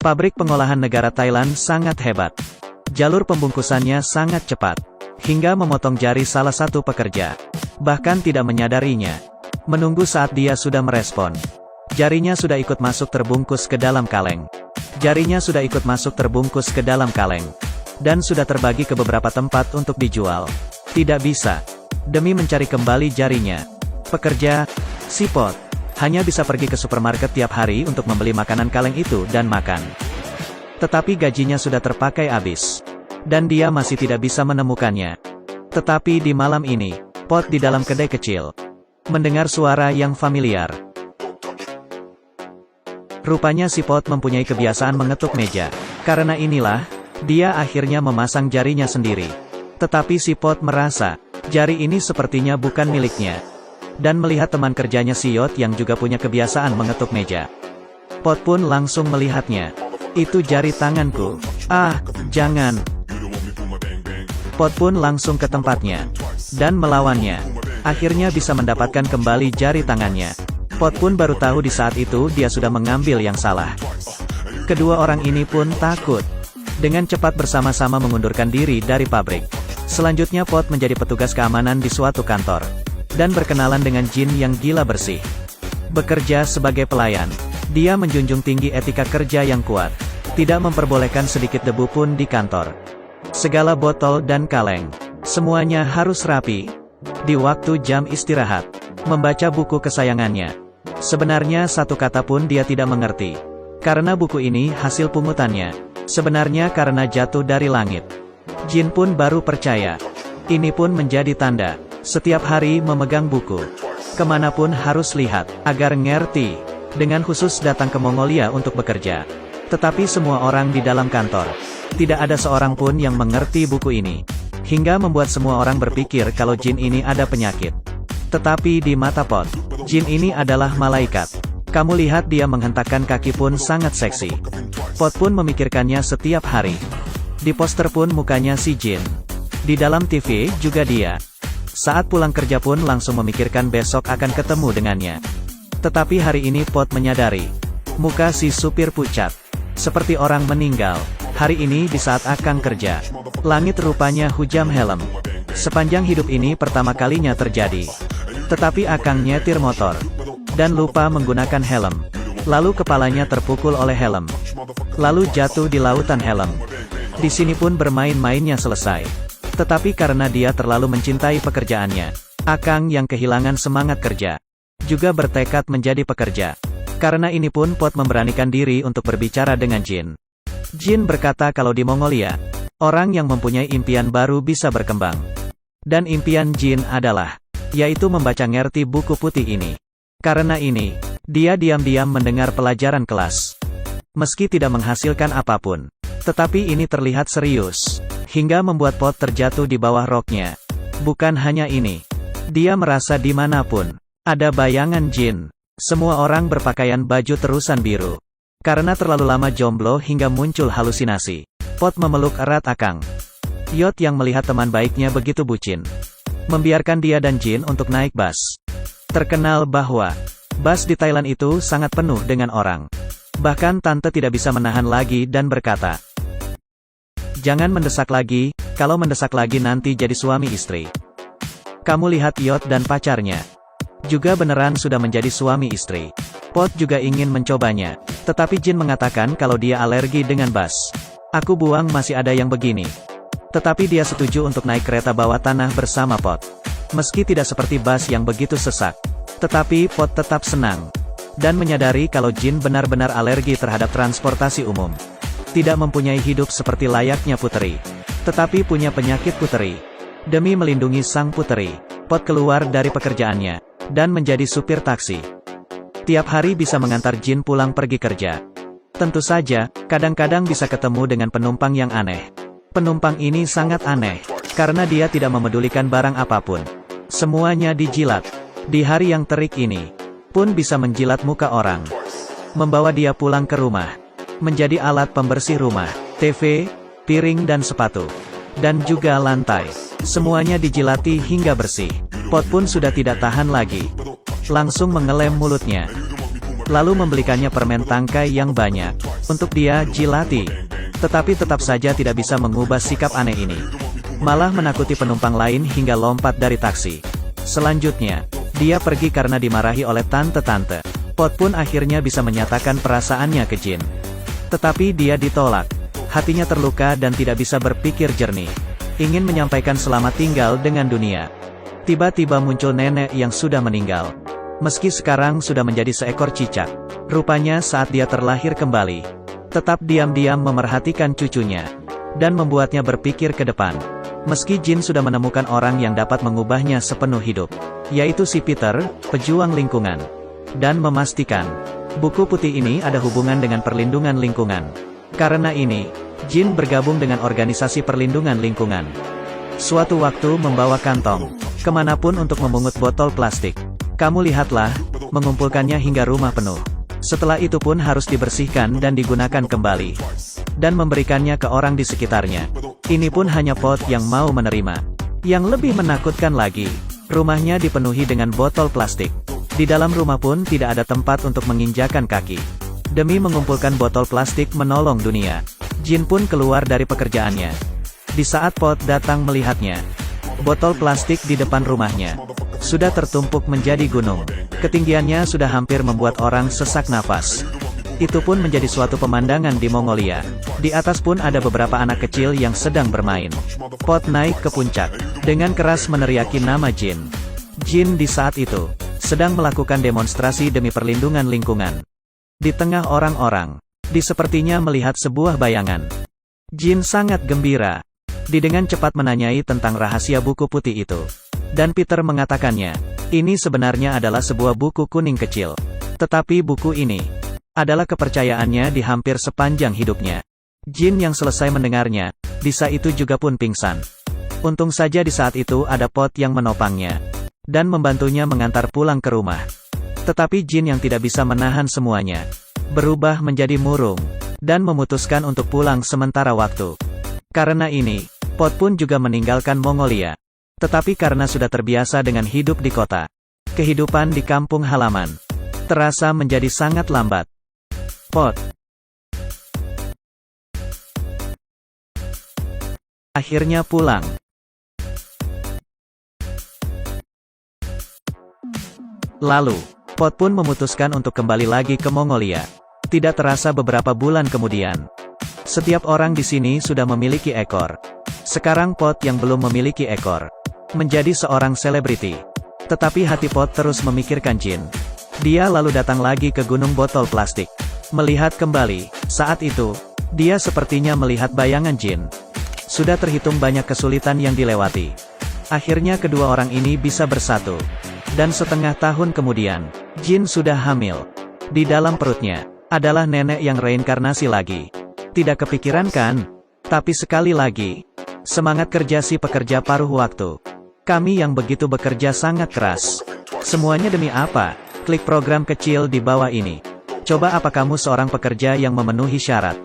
Pabrik pengolahan negara Thailand sangat hebat. Jalur pembungkusannya sangat cepat, hingga memotong jari salah satu pekerja. Bahkan tidak menyadarinya. Menunggu saat dia sudah merespon. Jarinya sudah ikut masuk terbungkus ke dalam kaleng. Jarinya sudah ikut masuk terbungkus ke dalam kaleng. Dan sudah terbagi ke beberapa tempat untuk dijual. Tidak bisa. Demi mencari kembali jarinya. Pekerja, si Pot, hanya bisa pergi ke supermarket tiap hari untuk membeli makanan kaleng itu dan makan. Tetapi gajinya sudah terpakai habis. Dan dia masih tidak bisa menemukannya. Tetapi di malam ini, Pot di dalam kedai kecil mendengar suara yang familiar. Rupanya si Pot mempunyai kebiasaan mengetuk meja. Karena inilah, dia akhirnya memasang jarinya sendiri. Tetapi si Pot merasa, jari ini sepertinya bukan miliknya. Dan melihat teman kerjanya si Yot yang juga punya kebiasaan mengetuk meja. Pot pun langsung melihatnya. Itu jari tanganku. Ah, jangan. Pot pun langsung ke tempatnya. Dan melawannya. Akhirnya bisa mendapatkan kembali jari tangannya. Pot pun baru tahu di saat itu dia sudah mengambil yang salah. Kedua orang ini pun takut. Dengan cepat bersama-sama mengundurkan diri dari pabrik. Selanjutnya Pot menjadi petugas keamanan di suatu kantor. Dan berkenalan dengan Jin yang gila bersih. Bekerja sebagai pelayan. Dia menjunjung tinggi etika kerja yang kuat. Tidak memperbolehkan sedikit debu pun di kantor. Segala botol dan kaleng. Semuanya harus rapi. Di waktu jam istirahat. Membaca buku kesayangannya. Sebenarnya satu kata pun dia tidak mengerti. Karena buku ini hasil pungutannya. Sebenarnya karena jatuh dari langit. Jin pun baru percaya. Ini pun menjadi tanda. Setiap hari memegang buku. Kemanapun harus lihat, agar ngerti. Dengan khusus datang ke Mongolia untuk bekerja. Tetapi semua orang di dalam kantor. Tidak ada seorang pun yang mengerti buku ini. Hingga membuat semua orang berpikir kalau Jin ini ada penyakit. Tetapi di mata Pot, Jin ini adalah malaikat. Kamu lihat dia menghentakkan kaki pun sangat seksi. Pot pun memikirkannya setiap hari. Di poster pun mukanya si Jin. Di dalam TV juga dia. Saat pulang kerja pun langsung memikirkan besok akan ketemu dengannya. Tetapi hari ini Pot menyadari. Muka si supir pucat. Seperti orang meninggal. Hari ini di saat Akang kerja. Langit rupanya hujam helm. Sepanjang hidup ini pertama kalinya terjadi. Tetapi Akang nyetir motor. Dan lupa menggunakan helm. Lalu kepalanya terpukul oleh helm. Lalu jatuh di lautan helm. Di sini pun bermain-mainnya selesai. Tetapi karena dia terlalu mencintai pekerjaannya, Akang yang kehilangan semangat kerja, juga bertekad menjadi pekerja. Karena ini pun Pot memberanikan diri untuk berbicara dengan Jin. Jin berkata kalau di Mongolia, orang yang mempunyai impian baru bisa berkembang. Dan impian Jin adalah, yaitu membaca ngerti buku putih ini. Karena ini, dia diam-diam mendengar pelajaran kelas. Meski tidak menghasilkan apapun. Tetapi ini terlihat serius. Hingga membuat Pot terjatuh di bawah roknya. Bukan hanya ini. Dia merasa dimanapun ada bayangan Jin. Semua orang berpakaian baju terusan biru. Karena terlalu lama jomblo hingga muncul halusinasi. Pot memeluk erat Akang. Yot yang melihat teman baiknya begitu bucin. Membiarkan dia dan Jin untuk naik bus. Terkenal bahwa bus di Thailand itu sangat penuh dengan orang. Bahkan tante tidak bisa menahan lagi dan berkata, jangan mendesak lagi, kalau mendesak lagi nanti jadi suami istri. Kamu lihat Yot dan pacarnya. Juga beneran sudah menjadi suami istri. Pot juga ingin mencobanya. Tetapi Jin mengatakan kalau dia alergi dengan bus. Aku buang masih ada yang begini. Tetapi dia setuju untuk naik kereta bawah tanah bersama Pot. Meski tidak seperti bus yang begitu sesak. Tetapi Pot tetap senang. Dan menyadari kalau Jin benar-benar alergi terhadap transportasi umum. Tidak mempunyai hidup seperti layaknya puteri. Tetapi punya penyakit puteri. Demi melindungi sang puteri, Pot keluar dari pekerjaannya. Dan menjadi supir taksi. Tiap hari bisa mengantar Jin pulang pergi kerja. Tentu saja, kadang-kadang bisa ketemu dengan penumpang yang aneh. Penumpang ini sangat aneh. Karena dia tidak memedulikan barang apapun. Semuanya dijilat. Di hari yang terik ini, pun bisa menjilat muka orang. Membawa dia pulang ke rumah. Menjadi alat pembersih rumah, TV, piring dan sepatu. Dan juga lantai. Semuanya dijilati hingga bersih. Pot pun sudah tidak tahan lagi. Langsung mengelem mulutnya. Lalu membelikannya permen tangkai yang banyak. Untuk dia, Jilati. Tetapi tetap saja tidak bisa mengubah sikap aneh ini. Malah menakuti penumpang lain hingga lompat dari taksi. Selanjutnya, dia pergi karena dimarahi oleh tante-tante. Pot pun akhirnya bisa menyatakan perasaannya ke Jin. Tetapi dia ditolak. Hatinya terluka dan tidak bisa berpikir jernih. Ingin menyampaikan selamat tinggal dengan dunia. Tiba-tiba muncul nenek yang sudah meninggal. Meski sekarang sudah menjadi seekor cicak. Rupanya saat dia terlahir kembali, tetap diam-diam memerhatikan cucunya. Dan membuatnya berpikir ke depan. Meski Jin sudah menemukan orang yang dapat mengubahnya sepenuh hidup. Yaitu si Peter, pejuang lingkungan. Dan memastikan, buku putih ini ada hubungan dengan perlindungan lingkungan. Karena ini, Jin bergabung dengan organisasi perlindungan lingkungan. Suatu waktu membawa kantong kemanapun untuk memungut botol plastik. Kamu lihatlah, mengumpulkannya hingga rumah penuh. Setelah itu pun harus dibersihkan dan digunakan kembali. Dan memberikannya ke orang di sekitarnya. Ini pun hanya Pot yang mau menerima. Yang lebih menakutkan lagi, rumahnya dipenuhi dengan botol plastik. Di dalam rumah pun tidak ada tempat untuk menginjakan kaki. Demi mengumpulkan botol plastik menolong dunia, Jin pun keluar dari pekerjaannya. Di saat Pot datang melihatnya, botol plastik di depan rumahnya sudah tertumpuk menjadi gunung. Ketinggiannya sudah hampir membuat orang sesak napas. Itu pun menjadi suatu pemandangan di Mongolia. Di atas pun ada beberapa anak kecil yang sedang bermain. Pot naik ke puncak, dengan keras meneriaki nama Jin. Jin di saat itu sedang melakukan demonstrasi demi perlindungan lingkungan. Di tengah orang-orang, dia sepertinya melihat sebuah bayangan. Jin sangat gembira. Dia dengan cepat menanyai tentang rahasia buku putih itu. Dan Peter mengatakannya, ini sebenarnya adalah sebuah buku kuning kecil. Tetapi buku ini adalah kepercayaannya di hampir sepanjang hidupnya. Jin yang selesai mendengarnya, di saat itu juga pun pingsan. Untung saja di saat itu ada Pot yang menopangnya. Dan membantunya mengantar pulang ke rumah. Tetapi Jin yang tidak bisa menahan semuanya, berubah menjadi murung, dan memutuskan untuk pulang sementara waktu. Karena ini, Pot pun juga meninggalkan Mongolia. Tetapi karena sudah terbiasa dengan hidup di kota, kehidupan di kampung halaman terasa menjadi sangat lambat. Pot akhirnya pulang. Lalu, Pot pun memutuskan untuk kembali lagi ke Mongolia. Tidak terasa beberapa bulan kemudian, setiap orang di sini sudah memiliki ekor. Sekarang Pot yang belum memiliki ekor, menjadi seorang selebriti. Tetapi hati Pot terus memikirkan Jin. Dia lalu datang lagi ke gunung botol plastik. Melihat kembali, saat itu, dia sepertinya melihat bayangan Jin. Sudah terhitung banyak kesulitan yang dilewati. Akhirnya kedua orang ini bisa bersatu. Dan setengah tahun kemudian, Jin sudah hamil. Di dalam perutnya, adalah nenek yang reinkarnasi lagi. Tidak kepikiran kan? Tapi sekali lagi, semangat kerja si pekerja paruh waktu. Kami yang begitu bekerja sangat keras. Semuanya demi apa? Klik program kecil di bawah ini. Coba apa kamu seorang pekerja yang memenuhi syarat?